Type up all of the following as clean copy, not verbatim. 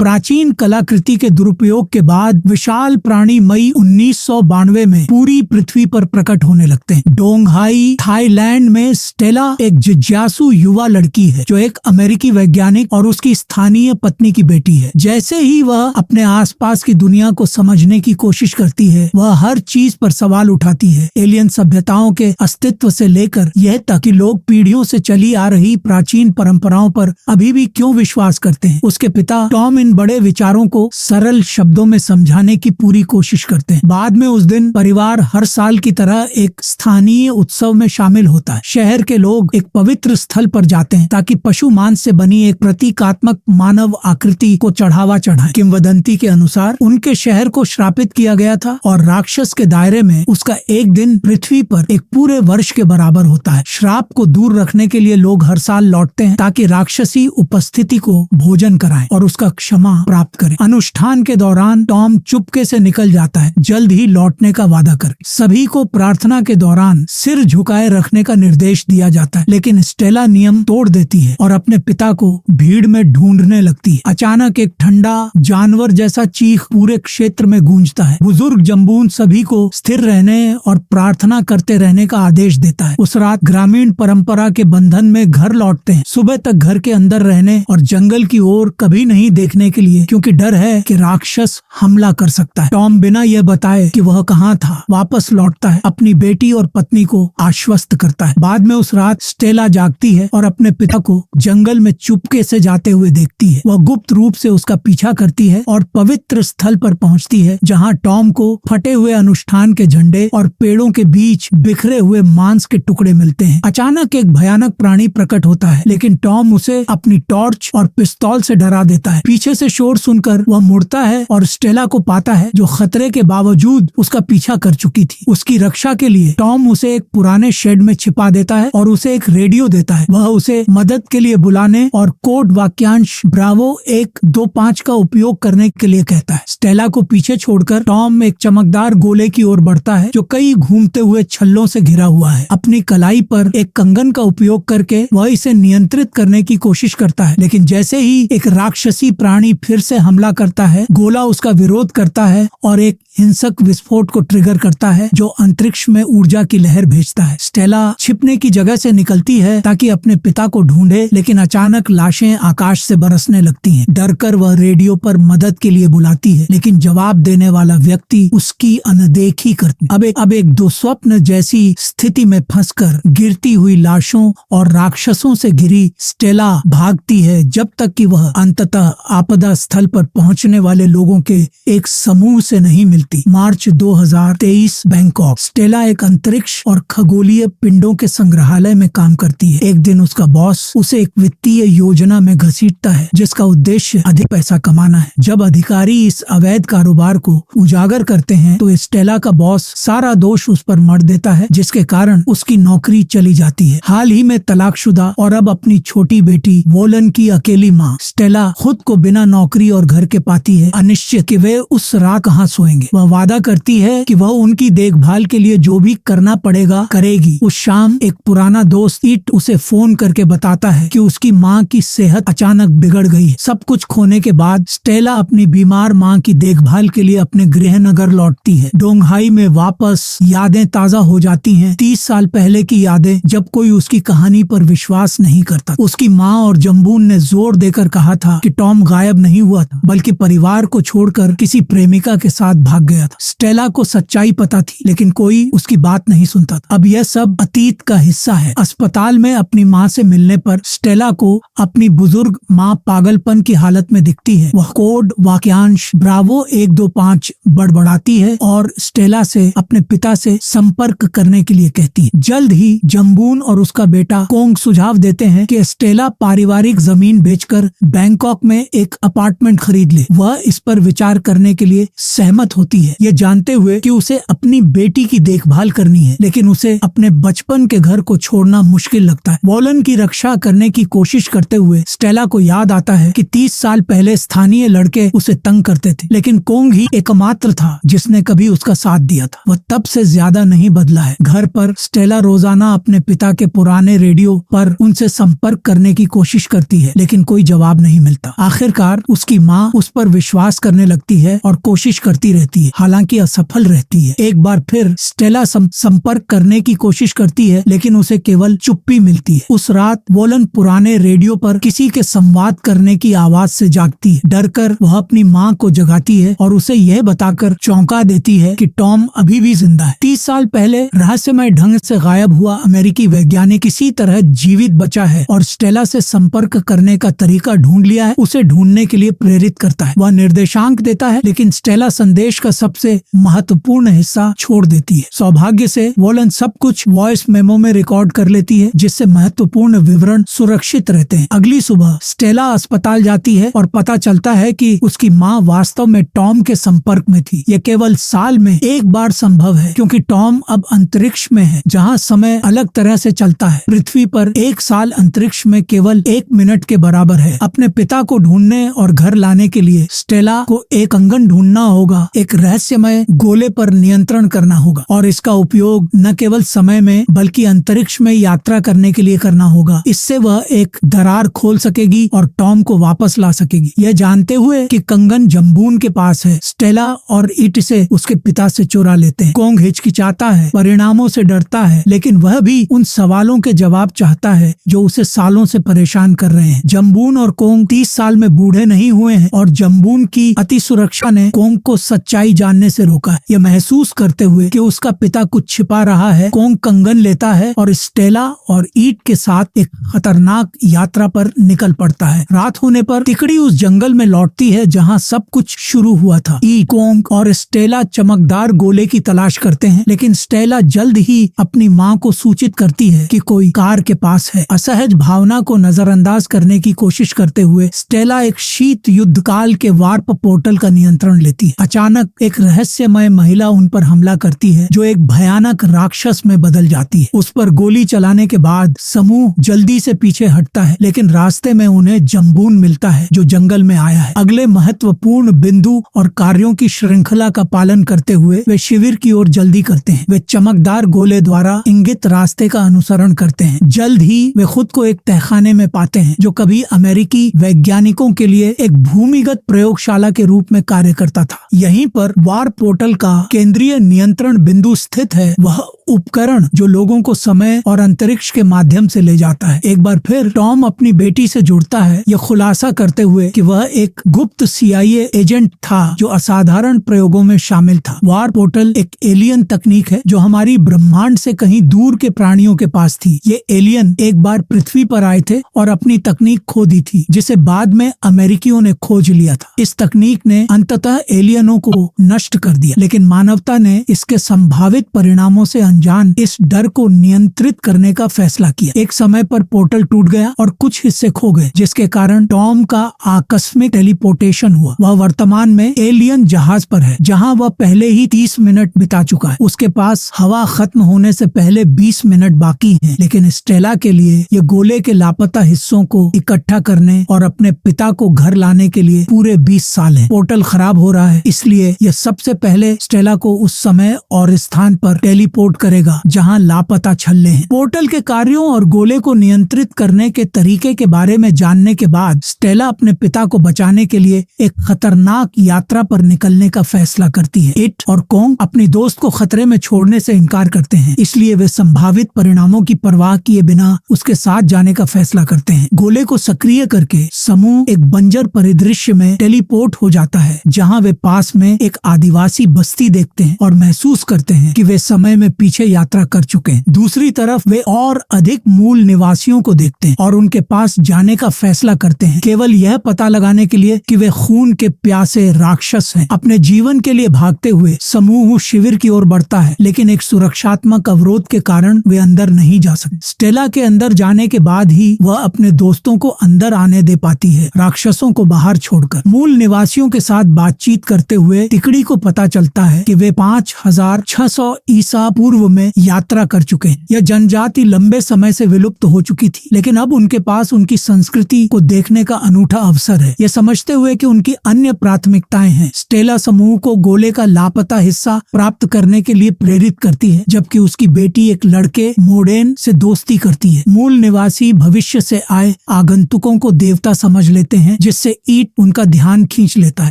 प्राचीन कलाकृति के दुरुपयोग के बाद विशाल प्राणी मई 1992 में पूरी पृथ्वी पर प्रकट होने लगते हैं। डोंगहाई थाईलैंड में स्टेला एक जिज्ञासु युवा लड़की है जो एक अमेरिकी वैज्ञानिक और उसकी स्थानीय पत्नी की बेटी है। जैसे ही वह अपने आसपास की दुनिया को समझने की कोशिश करती है, वह हर चीज पर सवाल उठाती है, एलियन सभ्यताओं के अस्तित्व से लेकर यह तक कि लोग पीढ़ियों से चली आ रही प्राचीन परंपराओं पर अभी भी क्यों विश्वास करते हैं। उसके पिता टॉम इन बड़े विचारों को सरल शब्दों में समझाने की पूरी कोशिश करते हैं। बाद में उस दिन परिवार हर साल की तरह एक स्थानीय उत्सव में शामिल होता है। शहर के लोग एक पवित्र स्थल पर जाते हैं ताकि पशु मांस से बनी एक प्रतीकात्मक मानव आकृति को चढ़ावा चढ़ाएं। किंवदंती के अनुसार उनके शहर को श्रापित किया गया था और राक्षस के दायरे में उसका एक दिन पृथ्वी पर एक पूरे वर्ष के बराबर होता है। श्राप को दूर रखने के लिए लोग हर साल लौटते हैं ताकि राक्षसी उपस्थिति को भोजन कराएं और उसका क्षमा प्राप्त करें। अनुष्ठान के दौरान टॉम चुपके से निकल जाता है, जल्द ही लौटने का वादा करके। सभी को प्रार्थना के दौरान सिर झुकाए रखने का निर्देश दिया जाता है, लेकिन स्टेला नियम तोड़ देती है और अपने पिता को भीड़ में ढूंढने लगती है। अचानक एक ठंडा जानवर जैसा चीख पूरे क्षेत्र में गूंजता है। बुजुर्ग जम्बून सभी को स्थिर रहने और प्रार्थना करते रहने का आदेश देता है। उस रात ग्रामीण परंपरा के बंधन में घर लौटते हैं, सुबह तक घर के अंदर रहने और जंगल की ओर कभी नहीं देखने के लिए, क्योंकि डर है कि राक्षस हमला कर सकता है। टॉम बिना यह बताए कि वह कहाँ था वापस लौटता है, अपनी बेटी और पत्नी को आश्वस्त करता है। बाद में उस रात स्टेला जागती है और अपने पिता को जंगल में चुपके से जाते हुए देखती है। वह गुप्त रूप से उसका पीछा करती है और पवित्र स्थल पर पहुंचती है, जहां टॉम को फटे हुए अनुष्ठान के झंडे और पेड़ों के बीच बिखरे हुए मांस के टुकड़े मिलते हैं। अचानक एक भयानक प्राणी प्रकट होता है, लेकिन टॉम उसे अपनी टॉर्च और पिस्तौल से डरा देता है। पीछे से शोर सुनकर वह मुड़ता है और स्टेला को पाता है, जो खतरे के बावजूद उसका पीछा कर चुकी थी। उसकी रक्षा के लिए टॉम उसे एक पुराने शेड में छिपा देता है और उसे एक रेडियो देता है। वह उसे मदद के लिए बुलाने और कोड वाक्यांश ब्रावो 125 का उपयोग करने के लिए कहता है। स्टेला को पीछे छोड़कर टॉम एक चमकदार गोले की ओर बढ़ता है, जो कई घूमते हुए छल्लों से घिरा हुआ है। अपनी कलाई पर एक कंगन का उपयोग करके वह इसे नियंत्रित करने की कोशिश करता है, लेकिन जैसे ही एक राक्षसी प्राणी फिर से हमला करता है, गोला उसका विरोध करता है और एक हिंसक विस्फोट को ट्रिगर करता है, जो अंतरिक्ष में ऊर्जा की लहर भेजता है। स्टेला छिपने की जगह से निकलती है ताकि अपने पिता को ढूंढे, लेकिन अचानक लाशें आकाश से बरसने लगती हैं। डरकर वह रेडियो पर मदद के लिए बुलाती है, लेकिन जवाब देने वाला व्यक्ति उसकी अनदेखी करती है। अब एक दुस्वप्न जैसी स्थिति में फंसकर गिरती हुई लाशों और राक्षसों से घिरी स्टेला भागती है, जब तक कि वह अंततः आपदा स्थल पर पहुंचने वाले लोगों के एक समूह से नहीं मिलती। मार्च 2023 बैंकॉक। स्टेला एक अंतरिक्ष और खगोलीय पिंडों के संग्रहालय में काम करती है। एक दिन उसका बॉस उसे एक वित्तीय योजना में घसीटता है, जिसका उद्देश्य अधिक पैसा कमाना है। जब अधिकारी इस अवैध कारोबार को उजागर करते हैं, तो स्टेला का बॉस सारा दोष उस पर मढ़ देता है, जिसके कारण उसकी नौकरी चली जाती है। हाल ही में तलाकशुदा और अब अपनी छोटी बेटी वोलन की अकेली माँ स्टेला खुद को बिना नौकरी और घर के पाती है, अनिश्चित कि वे उस रात कहाँ सोएंगे। वह वादा करती है कि वह उनकी देखभाल के लिए जो भी करना पड़ेगा करेगी। उस शाम एक पुराना दोस्त ईट उसे फोन करके बताता है कि उसकी माँ की सेहत अचानक बिगड़ गई है। सब कुछ खोने के बाद स्टेला अपनी बीमार माँ की देखभाल के लिए अपने गृह नगर लौटती है। डोंगहाई में वापस यादें ताजा हो जाती हैं, 30 साल पहले की यादें, जब कोई उसकी कहानी पर विश्वास नहीं करता। उसकी माँ और जम्बून ने जोर देकर कहा था कि टॉम गायब नहीं हुआ था, बल्कि परिवार को छोड़कर किसी प्रेमिका के साथ भाग गया था। स्टेला को सच्चाई पता थी, लेकिन कोई उसकी बात नहीं सुनता था। अब यह सब अतीत का हिस्सा है। अस्पताल में अपनी माँ से मिलने पर स्टेला को अपनी बुजुर्ग माँ पागलपन की हालत में दिखती है। वह कोड वाक्यांश ब्रावो 125 बड़बड़ाती है और स्टेला से अपने पिता से संपर्क करने के लिए कहती है। जल्द ही जम्बून और उसका बेटा कोंग सुझाव देते हैं कि स्टेला पारिवारिक जमीन बेचकर बैंकॉक में एक अपार्टमेंट खरीद ले। वह इस पर विचार करने के लिए सहमत होती है, ये जानते हुए कि उसे अपनी बेटी की देखभाल करनी है, लेकिन उसे अपने बचपन के घर को छोड़ना मुश्किल लगता है। वोलन की रक्षा करने की कोशिश करते हुए स्टेला को याद आता है कि 30 साल पहले स्थानीय लड़के उसे तंग करते थे, लेकिन कोंग ही एकमात्र था जिसने कभी उसका साथ दिया था। वह तब से ज्यादा नहीं बदला है। घर पर स्टेला रोजाना अपने पिता के पुराने रेडियो पर उनसे संपर्क करने की कोशिश करती है, लेकिन कोई जवाब नहीं मिलता। आखिरकार बार उसकी माँ उस पर विश्वास करने लगती है और कोशिश करती रहती है, हालांकि असफल रहती है। एक बार फिर स्टेला संपर्क करने की कोशिश करती है, लेकिन उसे केवल चुप्पी मिलती है। उस रात वोलन पुराने रेडियो पर किसी के संवाद करने की आवाज से जागती है। डरकर वह अपनी माँ को जगाती है और उसे यह बताकर चौंका देती है कि टॉम अभी भी जिंदा है। 30 साल पहले रहस्यमय ढंग से गायब हुआ अमेरिकी वैज्ञानिक किसी तरह जीवित बचा है और स्टेला से संपर्क करने का तरीका ढूंढ लिया है। उसे ढूंढने के लिए प्रेरित करता है। वह निर्देशांक देता है, लेकिन स्टेला संदेश का सबसे महत्वपूर्ण हिस्सा छोड़ देती है। सौभाग्य से वोलन सब कुछ वॉइस मेमो में रिकॉर्ड कर लेती है, जिससे महत्वपूर्ण विवरण सुरक्षित रहते हैं। अगली सुबह स्टेला अस्पताल जाती है और पता चलता है कि उसकी माँ वास्तव में टॉम के संपर्क में थी। यह केवल साल में एक बार संभव है, क्योंकि टॉम अब अंतरिक्ष में है, जहाँ समय अलग तरह से चलता है। पृथ्वी पर एक साल अंतरिक्ष में केवल 1 मिनट के बराबर है। अपने पिता को ढूंढने और घर लाने के लिए स्टेला को एक कंगन ढूंढना होगा, एक रहस्यमय गोले पर नियंत्रण करना होगा और इसका उपयोग न केवल समय में बल्कि अंतरिक्ष में यात्रा करने के लिए करना होगा। इससे वह एक दरार खोल सकेगी और टॉम को वापस ला सकेगी। यह जानते हुए कि कंगन जम्बून के पास है, स्टेला और इट से उसके पिता से चुरा लेते हैं। कोंग हिचकिचाता है, परिणामों से डरता है, लेकिन वह भी उन सवालों के जवाब चाहता है जो उसे सालों से परेशान कर रहे हैं। जम्बून और कोंग 30 साल में बूढ़े नहीं हुए हैं और जम्बून की अति सुरक्षा ने कोंग को सच्चाई जानने से रोका है। यह महसूस करते हुए कि उसका पिता कुछ छिपा रहा है, कोंग कंगन लेता है और स्टेला और ईट के साथ एक खतरनाक यात्रा पर निकल पड़ता है। रात होने पर तिकड़ी उस जंगल में लौटती है जहाँ सब कुछ शुरू हुआ था। ईट, कोंग और स्टेला चमकदार गोले की तलाश करते हैं, लेकिन स्टेला जल्द ही अपनी माँ को सूचित करती है कि कोई कार के पास है। असहज भावना को नजरअंदाज करने की कोशिश करते हुए स्टेला एक शीत युद्ध काल के वार्प पोर्टल का नियंत्रण लेती है। अचानक एक रहस्यमय महिला उन पर हमला करती है, जो एक भयानक राक्षस में बदल जाती है। उस पर गोली चलाने के बाद समूह जल्दी से पीछे हटता है, लेकिन रास्ते में उन्हें जम्बून मिलता है, जो जंगल में आया है। अगले महत्वपूर्ण बिंदु और कार्यों की श्रृंखला का पालन करते हुए वे शिविर की ओर जल्दी करते हैं। वे चमकदार गोले द्वारा इंगित रास्ते का अनुसरण करते हैं। जल्द ही वे खुद को एक तहखाने में पाते हैं, जो कभी अमेरिकी वैज्ञानिकों के लिए एक भूमिगत प्रयोगशाला के रूप में कार्य करता था। यहीं पर वार्प पोर्टल का केंद्रीय नियंत्रण बिंदु स्थित है, वह उपकरण जो लोगों को समय और अंतरिक्ष के माध्यम से ले जाता है। एक बार फिर टॉम अपनी बेटी से जुड़ता है, यह खुलासा करते हुए कि वह एक गुप्त CIA एजेंट था जो असाधारण प्रयोगों में शामिल था। वार्प पोर्टल एक एलियन तकनीक है जो हमारी ब्रह्मांड से कहीं दूर के प्राणियों के पास थी। ये एलियन एक बार पृथ्वी पर आए थे और अपनी तकनीक खो दी थी, जिसे बाद में अमेरिकियों ने खोज लिया था। इस तकनीक ने अंततः एलियनों को नष्ट कर दिया, लेकिन मानवता ने इसके संभावित परिणामों से अनजान इस डर को नियंत्रित करने का फैसला किया। एक समय पर पोर्टल टूट गया और कुछ हिस्से खो गए, जिसके कारण टॉम का आकस्मिक टेलीपोर्टेशन हुआ। वह वर्तमान में एलियन जहाज पर है, जहां वह पहले ही 30 मिनट बिता चुका है। उसके पास हवा खत्म होने से पहले 20 मिनट बाकी हैं, लेकिन स्टेला के लिए ये गोले के लापता हिस्सों को इकट्ठा करने और अपने पिता को घर लाने के लिए पूरे 20 साल हैं। पोर्टल खराब हो रहा है, इसलिए यह सबसे पहले स्टेला को उस समय और स्थान पर टेलीपोर्ट करेगा जहां लापता छल्ले हैं। पोर्टल के कार्यों और गोले को नियंत्रित करने के तरीके के बारे में जानने के बाद स्टेला अपने पिता को बचाने के लिए एक खतरनाक यात्रा पर निकलने का फैसला करती है। इट और कोंग अपनी दोस्त को खतरे में छोड़ने से इनकार करते हैं, इसलिए वे संभावित परिणामों की परवाह किए बिना उसके साथ जाने का फैसला करते हैं। गोले को सक्रिय करके समूह एक बंजर परिदृश्य में टेलीपोर्ट हो जाता है, जहां वे पास में एक आदिवासी बस्ती देखते हैं और महसूस करते हैं कि वे समय में पीछे यात्रा कर चुके हैं। दूसरी तरफ वे और अधिक मूल निवासियों को देखते हैं और उनके पास जाने का फैसला करते हैं, केवल यह पता लगाने के लिए कि वे खून के प्यासे राक्षस हैं। अपने जीवन के लिए भागते हुए समूह शिविर की ओर बढ़ता है, लेकिन एक सुरक्षात्मक अवरोध के कारण वे अंदर नहीं जा सकते। स्टेला के अंदर जाने के बाद ही वह अपने दोस्तों को अंदर आने दे पाती है, राक्षसों को बाहर छोड़कर। मूल निवासियों के साथ बातचीत करते हुए तिकड़ी को पता चलता है कि वे 5600 ईसा पूर्व में यात्रा कर चुके हैं। यह जनजाति लंबे समय से विलुप्त हो चुकी थी, लेकिन अब उनके पास उनकी संस्कृति को देखने का अनूठा अवसर है। यह समझते हुए कि उनकी अन्य प्राथमिकताएं हैं, स्टेला समूह को गोले का लापता हिस्सा प्राप्त करने के लिए प्रेरित करती है, जबकि उसकी बेटी एक लड़के मोडेन से दोस्ती करती है। मूल निवासी भविष्य से आए आगंतुकों को देवता समझ लेते हैं, जिससे ईट उनका ध्यान खींच लेता है।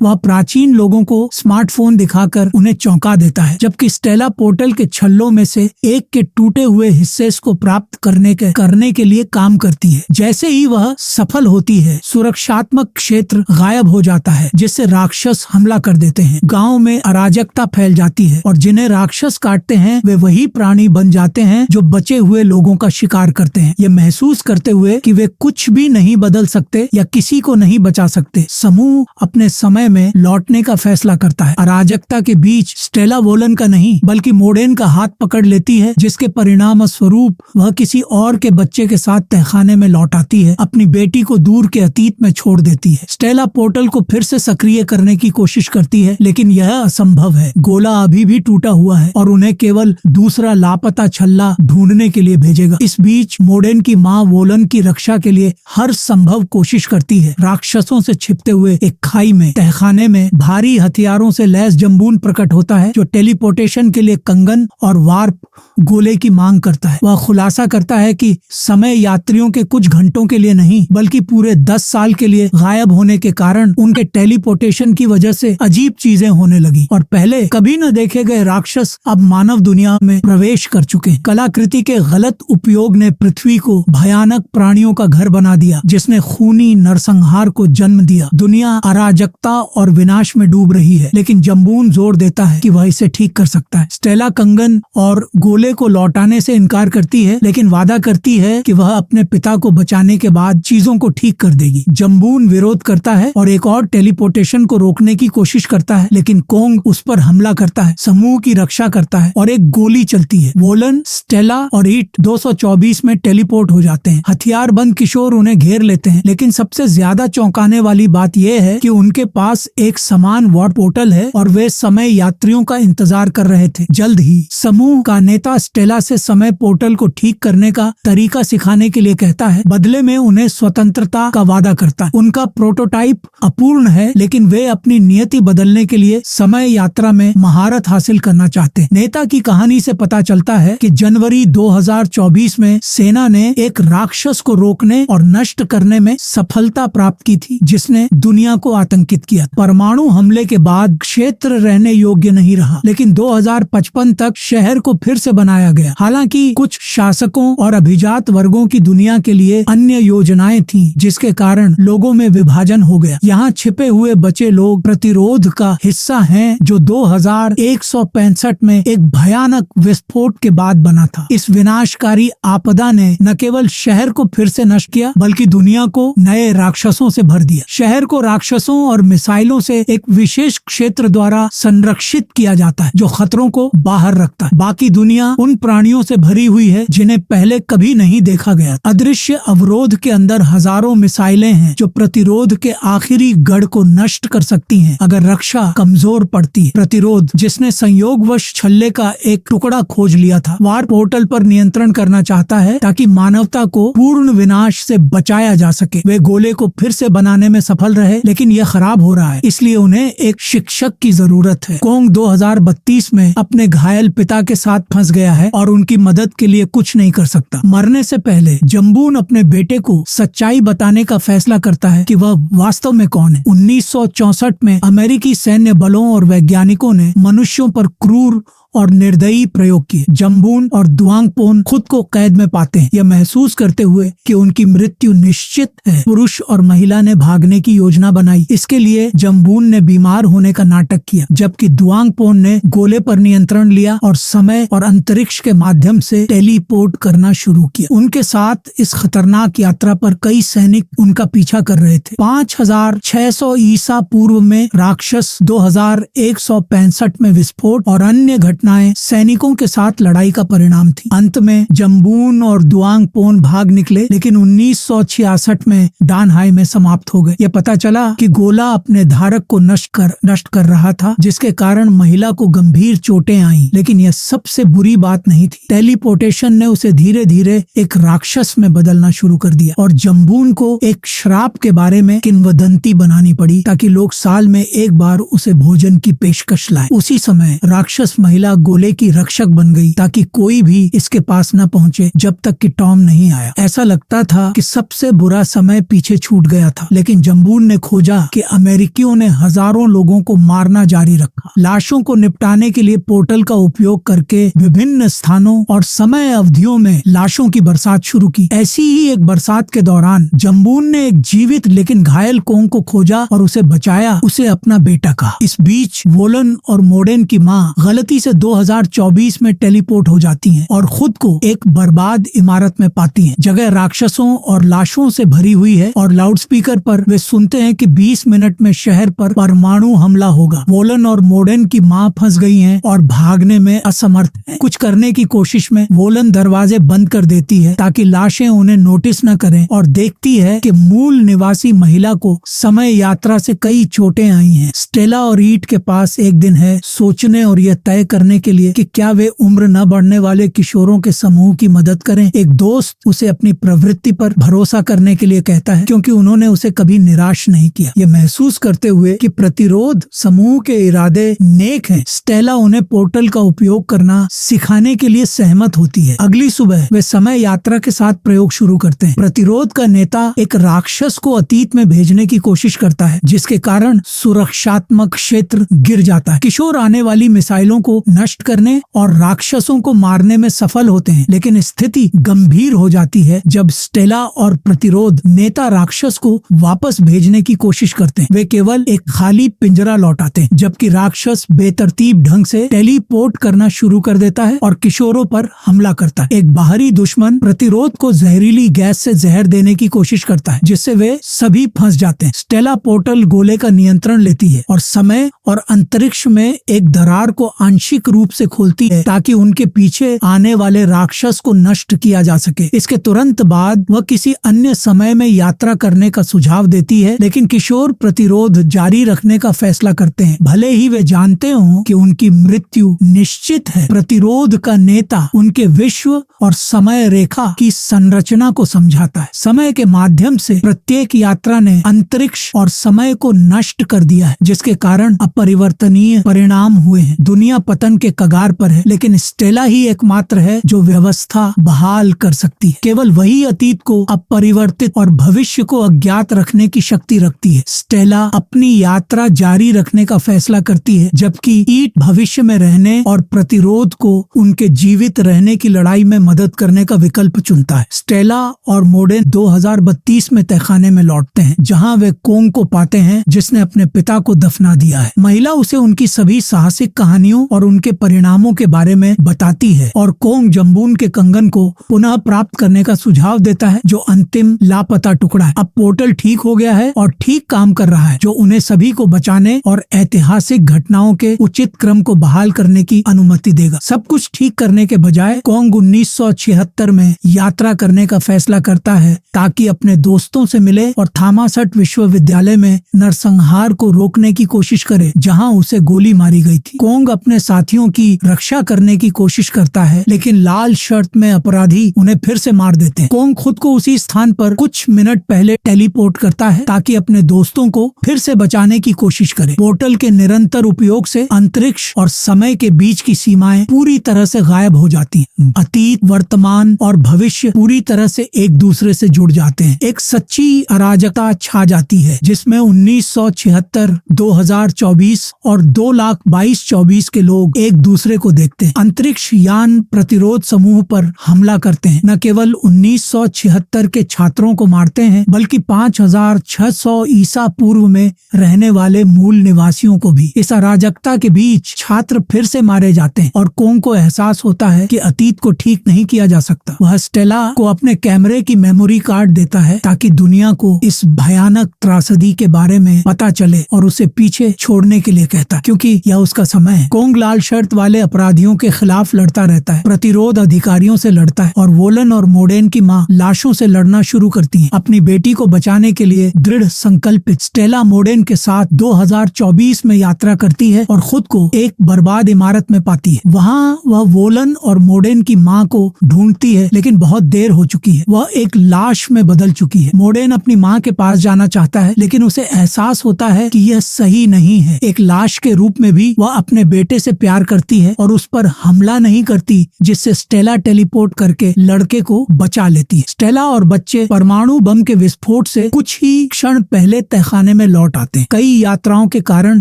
वह प्राचीन लोगों को स्मार्टफोन दिखाकर उन्हें चौंका देता है, जबकि स्टेला पोर्टल के छल्लों में से एक के टूटे हुए हिस्से को प्राप्त करने के लिए काम करती है। जैसे ही वह सफल होती है, सुरक्षात्मक क्षेत्र गायब हो जाता है, जिससे राक्षस हमला कर देते हैं। गांव में अराजकता फैल जाती है और जिन्हें राक्षस काटते हैं वे वही प्राणी बन जाते हैं जो बचे हुए लोगों का शिकार करते हैं। ये महसूस करते हुए कि वे कुछ भी नहीं बदल सकते या किसी को नहीं बचा सकते, समूह अपने समय में लौटने का फैसला करता है। अराजकता के बीच स्टेला वोलन का नहीं बल्कि मोडेन का हाथ पकड़ लेती है, जिसके परिणाम स्वरूप वह किसी और के बच्चे के साथ तहखाने में लौट आती है, अपनी बेटी को दूर के अतीत में छोड़ देती है। स्टेला पोर्टल को फिर से सक्रिय करने की कोशिश करती है, लेकिन यह असंभव है। गोला अभी भी टूटा हुआ है और उन्हें केवल दूसरा लापता छल्ला ढूंढने के लिए भेजेगा। इस बीच मोडेन की माँ वोलन की रक्षा के लिए हर संभव कोशिश करती है। राक्षसों से छिपते हुए एक खाई में तहखाने में भारी हथियारों से लैस जम्बून प्रकट होता है, जो टेलीपोर्टेशन के लिए कंगन और वार्प गोले की मांग करता है। वह खुलासा करता है कि समय यात्रियों के कुछ घंटों के लिए नहीं बल्कि पूरे 10 साल के लिए गायब होने के कारण उनके टेलीपोर्टेशन की वजह से अजीब चीजें होने लगी और पहले कभी न देखे गए राक्षस अब मानव दुनिया में प्रवेश कर चुके। कलाकृति के गलत उपयोग ने पृथ्वी को भयानक प्राणियों का घर बना दिया, जिसने खूनी नरसंहार को जन्म दिया। दुनिया अराजकता और विनाश में डूब रही है, लेकिन जम्बून जोर देता है कि वह इसे ठीक कर सकता है। स्टेला कंगन और गोले को लौटाने से इनकार करती है, लेकिन वादा करती है कि वह अपने पिता को बचाने के बाद चीजों को ठीक कर देगी। जम्बून विरोध करता है और एक और टेलीपोर्टेशन को रोकने की कोशिश करता है, लेकिन कोंग उस पर हमला करता है, समूह की रक्षा करता है और एक गोली चलती है। वोलन, स्टेला और ईट 224 में टेलीपोर्ट हो जाते हैं। हथियार बंद किशोर उन्हें घेर लेते हैं, लेकिन सबसे ज्यादा चौंकाने वाली बात यह है कि उनके पास एक समान वार्प पोर्टल है और वे समय यात्रियों का इंतजार कर रहे थे। जल्द ही समूह का नेता स्टेला से समय पोर्टल को ठीक करने का तरीका सिखाने के लिए कहता है, बदले में उन्हें स्वतंत्रता का वादा करता है। उनका प्रोटोटाइप अपूर्ण है, लेकिन वे अपनी नियति बदलने के लिए समय यात्रा में महारत हासिल करना चाहते हैं। नेता की कहानी से पता चलता है कि जनवरी 2024 में सेना ने एक राक्षस को रोकने और नष्ट करने में सफलता प्राप्त की थी, जिसने दुनिया को आतंकित किया। परमाणु हमले के बाद क्षेत्र रहने योग्य नहीं रहा, लेकिन 2055 तक शहर को फिर से बनाया गया। हालांकि कुछ शासकों और अभिजात वर्गों की दुनिया के लिए अन्य योजनाएं थीं, जिसके कारण लोगों में विभाजन हो गया। यहाँ छिपे हुए बचे लोग प्रतिरोध का हिस्सा हैं, जो 2165 में एक भयानक विस्फोट के बाद बना था। इस विनाशकारी आपदा ने न केवल शहर को फिर से नष्ट किया, बल्कि दुनिया को नए राक्षसों से भर दिया। शहर को राक्षसों और मिसाइलों से एक विशेष क्षेत्र द्वारा संरक्षित किया जाता है, जो खतरों को बाहर रखता है। बाकी दुनिया उन प्राणियों से भरी हुई है जिन्हें पहले कभी नहीं देखा गया। अदृश्य अवरोध के अंदर हजारों मिसाइलें हैं, जो प्रतिरोध के आखिरी गढ़ को नष्ट कर सकती हैं अगर रक्षा कमजोर पड़ती है। प्रतिरोध, जिसने संयोगवश छल्ले का एक टुकड़ा खोज लिया था, वार्प पोर्टल पर नियंत्रण करना चाहता है ताकि मानवता को पूर्ण विनाश से बचाया जा सके। वे गोले को फिर से बनाने में सफल रहे, लेकिन यह खराब हो रहा है, इसलिए उन्हें एक शिक्षक की जरूरत है। कोंग 2032 में अपने घायल पिता के साथ फंस गया है और उनकी मदद के लिए कुछ नहीं कर सकता। मरने से पहले जम्बून अपने बेटे को सच्चाई बताने का फैसला करता है कि वह वास्तव में कौन है। 1964 में अमेरिकी सैन्य बलों और वैज्ञानिकों ने मनुष्यों पर क्रूर और निर्दयी प्रयोग किए। जम्बून और दुआंगपोन खुद को कैद में पाते हैं, यह महसूस करते हुए कि उनकी मृत्यु निश्चित है। पुरुष और महिला ने भागने की योजना बनाई। इसके लिए जम्बून ने बीमार होने का नाटक किया, जबकि दुआंगपोन ने गोले पर नियंत्रण लिया और समय और अंतरिक्ष के माध्यम से टेलीपोर्ट करना शुरू किया। उनके साथ इस खतरनाक यात्रा पर कई सैनिक उनका पीछा कर रहे थे। 5600 ईसा पूर्व में राक्षस, 2165 में विस्फोट और अन्य घटनाएं सैनिकों के साथ लड़ाई का परिणाम थी। अंत में जम्बून और दुआंगपोन भाग निकले, लेकिन 1966 में डानहाई में समाप्त हो गए। यह पता चला कि गोला अपने धारक को नष्ट कर रहा था, जिसके कारण महिला को गंभीर चोटें आईं। लेकिन यह सबसे बुरी बात नहीं थी। टेलीपोर्टेशन ने उसे धीरे धीरे एक राक्षस में बदलना शुरू कर दिया और जम्बून को एक श्राप के बारे में किंवदंती बनानी पड़ी, ताकि लोग साल में एक बार उसे भोजन की पेशकश लाए। उसी समय राक्षस महिला स्टेला गोले की रक्षक बन गई ताकि कोई भी इसके पास न पहुंचे जब तक कि टॉम नहीं आया। ऐसा लगता था कि सबसे बुरा समय पीछे छूट गया था, लेकिन जम्बून ने खोजा कि अमेरिकियों ने हजारों लोगों को मारना जारी रखा। लाशों को निपटाने के लिए पोर्टल का उपयोग करके विभिन्न स्थानों और समय अवधियों में लाशों की बरसात शुरू की। ऐसी ही एक बरसात के दौरान जम्बून ने एक जीवित लेकिन घायल कोंग को खोजा और उसे बचाया, उसे अपना बेटा कहा। इस बीच वोलन और मोडेन की माँ गलती से 2024 में टेलीपोर्ट हो जाती हैं और खुद को एक बर्बाद इमारत में पाती हैं। जगह राक्षसों और लाशों से भरी हुई है और लाउडस्पीकर पर वे सुनते हैं कि 20 मिनट में शहर पर परमाणु हमला होगा। वोलन और मोडेन की माँ फंस गई हैं और भागने में असमर्थ हैं। कुछ करने की कोशिश में वोलन दरवाजे बंद कर देती है ताकि लाशें उन्हें नोटिस न करें और देखती है कि मूल निवासी महिला को समय यात्रा से कई चोटें आई हैं। स्टेला और ईट के पास एक दिन है सोचने और यह तय करने के लिए कि क्या वे उम्र न बढ़ने वाले किशोरों के समूह की मदद करें। एक दोस्त उसे अपनी प्रवृत्ति पर भरोसा करने के लिए कहता है क्योंकि उन्होंने उसे कभी निराश नहीं किया। ये महसूस करते हुए कि प्रतिरोध समूह के इरादे नेक हैं, स्टेला उन्हें पोर्टल का उपयोग करना सिखाने के लिए सहमत होती है। अगली सुबह वे समय यात्रा के साथ प्रयोग शुरू करते हैं। प्रतिरोध का नेता एक राक्षस को अतीत में भेजने की कोशिश करता है जिसके कारण सुरक्षात्मक क्षेत्र गिर जाता है। किशोर आने वाली मिसाइलों को नष्ट करने और राक्षसों को मारने में सफल होते हैं, लेकिन स्थिति गंभीर हो जाती है जब स्टेला और प्रतिरोध नेता राक्षस को वापस भेजने की कोशिश करते हैं। वे केवल एक खाली पिंजरा लौटाते हैं जबकि राक्षस बेतरतीब ढंग से टेलीपोर्ट करना शुरू कर देता है और किशोरों पर हमला करता है। एक बाहरी दुश्मन प्रतिरोध को जहरीली गैस से जहर देने की कोशिश करता है जिससे वे सभी फंस जाते हैं। स्टेला पोर्टल गोले का नियंत्रण लेती है और समय और अंतरिक्ष में एक दरार को आंशिक रूप से खोलती है ताकि उनके पीछे आने वाले राक्षस को नष्ट किया जा सके। इसके तुरंत बाद वह किसी अन्य समय में यात्रा करने का सुझाव देती है, लेकिन किशोर प्रतिरोध जारी रखने का फैसला करते हैं भले ही वे जानते हों कि उनकी मृत्यु निश्चित है। प्रतिरोध का नेता उनके विश्व और समय रेखा की संरचना को समझाता है। समय के माध्यम से प्रत्येक यात्रा ने अंतरिक्ष और समय को नष्ट कर दिया है जिसके कारण अपरिवर्तनीय परिणाम हुए हैं। दुनिया पतन के कगार पर है, लेकिन स्टेला ही एकमात्र है जो व्यवस्था बहाल कर सकती है। केवल वही अतीत को अपरिवर्तित और भविष्य को अज्ञात रखने की शक्ति रखती है। स्टेला अपनी यात्रा जारी रखने का फैसला करती है जबकि ईट भविष्य में रहने और प्रतिरोध को उनके जीवित रहने की लड़ाई में मदद करने का विकल्प चुनता है। स्टेला और मोडेन 2032 में तहखाने में लौटते हैं जहां वे कोंग को पाते हैं जिसने अपने पिता को दफना दिया है। महिला उसे उनकी सभी साहसिक कहानियों और उनके परिणामों के बारे में बताती है और कोंग जम्बून के कंगन को पुनः प्राप्त करने का सुझाव देता है जो अंतिम लापता टुकड़ा है। अब पोर्टल ठीक हो गया है और ठीक काम कर रहा है जो उन्हें सभी को बचाने और ऐतिहासिक घटनाओं के उचित क्रम को बहाल करने की अनुमति देगा। सब कुछ ठीक करने के बजाय कोंग 1976 में यात्रा करने का फैसला करता है ताकि अपने दोस्तों से मिले और थॉमस विश्वविद्यालय में नरसंहार को रोकने की कोशिश करे जहां उसे गोली मारी गई थी। कोंग अपने साथियों की रक्षा करने की कोशिश करता है लेकिन लाल शर्ट में अपराधी उन्हें फिर से मार देते हैं। कोंग खुद को उसी स्थान पर कुछ मिनट पहले टेलीपोर्ट करता है ताकि अपने दोस्तों को फिर से बचाने की कोशिश करे। पोर्टल के निरंतर उपयोग से अंतरिक्ष और समय के बीच की सीमाएं पूरी तरह से गायब हो जाती हैं। अतीत, वर्तमान और भविष्य पूरी तरह से एक दूसरे से जुड़ जाते हैं। एक सच्ची अराजकता छा जाती है जिसमें 1976, 2024 और 2,22,24 के लोग एक दूसरे को देखते हैं। अंतरिक्ष यान प्रतिरोध समूह पर हमला करते हैं, न केवल 1976 के छात्रों को मारते हैं बल्कि 5600 ईसा पूर्व में रहने वाले मूल निवासियों को भी। इस अराजकता के बीच छात्र फिर से मारे जाते हैं और कोंग को एहसास होता है कि अतीत को ठीक नहीं किया जा सकता। वह स्टेला को अपने कैमरे की मेमोरी कार्ड देता है ताकि दुनिया को इस भयानक त्रासदी के बारे में पता चले और उसे पीछे छोड़ने के लिए कहता है क्योंकि यह उसका समय है। कोंग लाल शर्ट वाले अपराधियों के खिलाफ लड़ता रहता है, प्रतिरोध अधिकारियों से लड़ता है और वोलन और मोडेन की माँ लाशों से लड़ना शुरू करती है। अपनी बेटी को बचाने के लिए दृढ़ संकल्पित स्टेला मोडेन के साथ 2024 में यात्रा करती है और खुद को एक बर्बाद इमारत में पाती है। वहाँ वह वोलन और मोडेन की माँ को ढूंढती है लेकिन बहुत देर हो चुकी है, वह एक लाश में बदल चुकी है। मोडेन अपनी माँ के पास जाना चाहता है लेकिन उसे एहसास होता है कि यह सही नहीं है। एक लाश के रूप में भी वह अपने बेटे से प्यार प्यार करती है और उस पर हमला नहीं करती, जिससे स्टेला टेलीपोर्ट करके लड़के को बचा लेती है। स्टेला और बच्चे परमाणु बम के विस्फोट से कुछ ही क्षण पहले तहखाने में लौट आते हैं। कई यात्राओं के कारण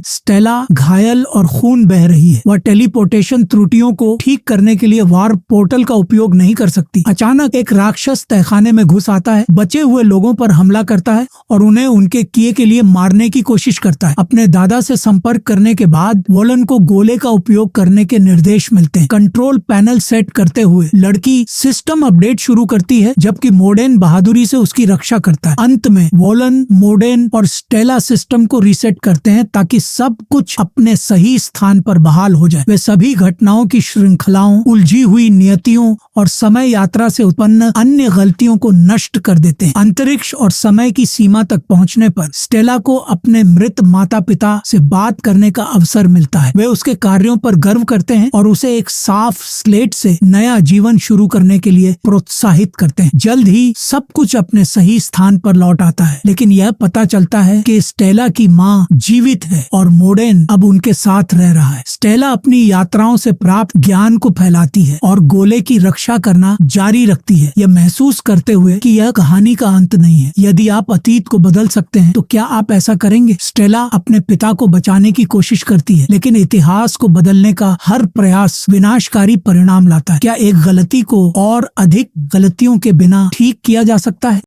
स्टेला घायल और खून बह रही है। वह टेलीपोर्टेशन त्रुटियों को ठीक करने के लिए वार्प पोर्टल का उपयोग नहीं कर सकती। अचानक एक राक्षस तहखाने में घुस आता है, बचे हुए लोगों पर हमला करता है और उन्हें उनके किए के लिए मारने की कोशिश करता है। अपने दादा से संपर्क करने के बाद वोलन को गोले का उपयोग करने के निर्देश मिलते हैं। कंट्रोल पैनल सेट करते हुए लड़की सिस्टम अपडेट शुरू करती है, जबकि मोडेन बहादुरी से उसकी रक्षा करता है। अंत में वोलन, मोडेन और स्टेला सिस्टम को रीसेट करते हैं ताकि सब कुछ अपने सही स्थान पर बहाल हो जाए। वे सभी घटनाओं की श्रृंखलाओं, उलझी हुई नियतियों और समय यात्रा से उत्पन्न अन्य गलतियों को नष्ट कर देते हैं। अंतरिक्ष और समय की सीमा तक पहुंचने पर स्टेला को अपने मृत माता पिता से बात करने का अवसर मिलता है। वे उसके कार्यों पर गर्व करते हैं और उसे एक साफ स्लेट से नया जीवन शुरू करने के लिए प्रोत्साहित करते हैं। जल्द ही सब कुछ अपने सही स्थान पर लौट आता है, लेकिन यह पता चलता है कि स्टेला की माँ जीवित है और मोडेन अब उनके साथ रह रहा है। स्टेला अपनी यात्राओं से प्राप्त ज्ञान को फैलाती है और गोले की रक्षा करना जारी रखती है, यह महसूस करते हुए कि यह कहानी का अंत नहीं है। यदि आप अतीत को बदल सकते हैं तो क्या आप ऐसा करेंगे? स्टेला अपने पिता को बचाने की कोशिश करती है, लेकिन इतिहास को बदलने का हर प्रयास विनाशकारी परिणाम लाता है। क्या एक गलती को और अधिक गलतियों के बिना ठीक किया जा सकता है?